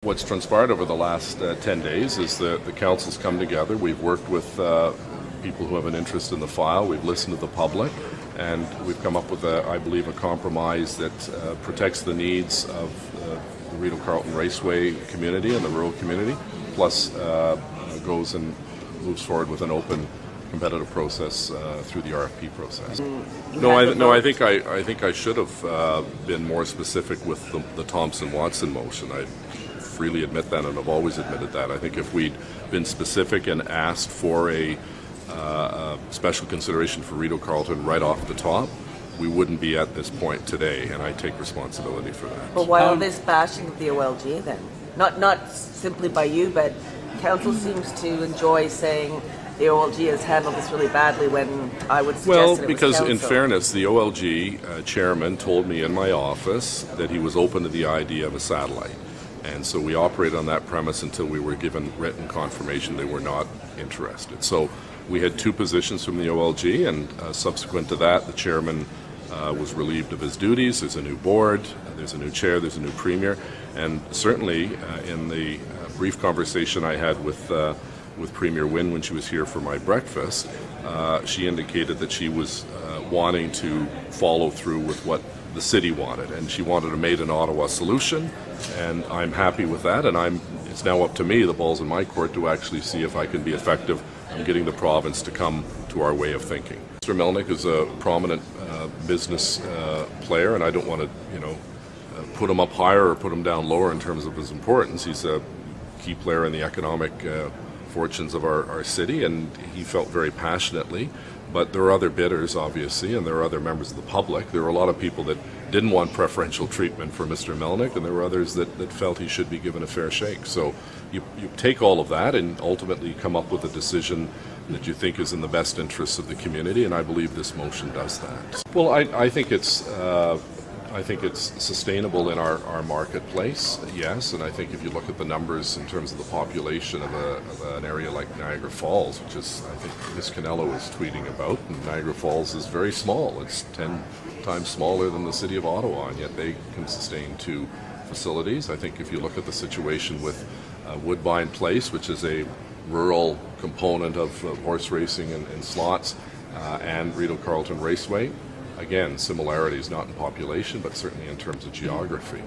What's transpired over the last 10 days is that the council's come together. We've worked with people who have an interest in the file. We've listened to the public, and we've come up with, I believe, a compromise that protects the needs of the Rideau-Carleton Raceway community and the rural community, plus goes and moves forward with an open, competitive process through the RFP process. I think I should have been more specific with the Thompson-Watson motion. I freely admit that, and I've always admitted that. I think if we'd been specific and asked for a special consideration for Rideau-Carleton right off the top, we wouldn't be at this point today, and I take responsibility for that. But why all this bashing of the OLG then? Not simply by you, but council seems to enjoy saying the OLG has handled this really badly when I would suggest well, that it because was in fairness, the OLG chairman told me in my office that he was open to the idea of a satellite. And so we operated on that premise until we were given written confirmation they were not interested. So we had two positions from the OLG, and subsequent to that, the chairman was relieved of his duties. There's a new board, there's a new chair, there's a new premier, and certainly in the brief conversation I had with Premier Wynne when she was here for my breakfast, she indicated that she was wanting to follow through with what the city wanted, and she wanted a made in Ottawa solution, and I'm happy with that, and it's now up to me, the ball's in my court, to actually see if I can be effective in getting the province to come to our way of thinking. Mr. Melnick is a prominent business player, and I don't want to, put him up higher or put him down lower in terms of his importance. He's a key player in the economic fortunes of our city, and he felt very passionately. But there are other bidders, obviously, and there are other members of the public. There were a lot of people that didn't want preferential treatment for Mr. Melnick, and there were others that felt he should be given a fair shake. So you take all of that and ultimately come up with a decision that you think is in the best interests of the community, and I believe this motion does that. Well, I think it's sustainable in our marketplace, yes, and I think if you look at the numbers in terms of the population of an area like Niagara Falls, which is, I think Ms. Canello is tweeting about, and Niagara Falls is very small. It's 10 times smaller than the city of Ottawa, and yet they can sustain two facilities. I think if you look at the situation with Woodbine Place, which is a rural component of horse racing and slots, and Rideau-Carleton Raceway, again, similarities not in population, but certainly in terms of geography.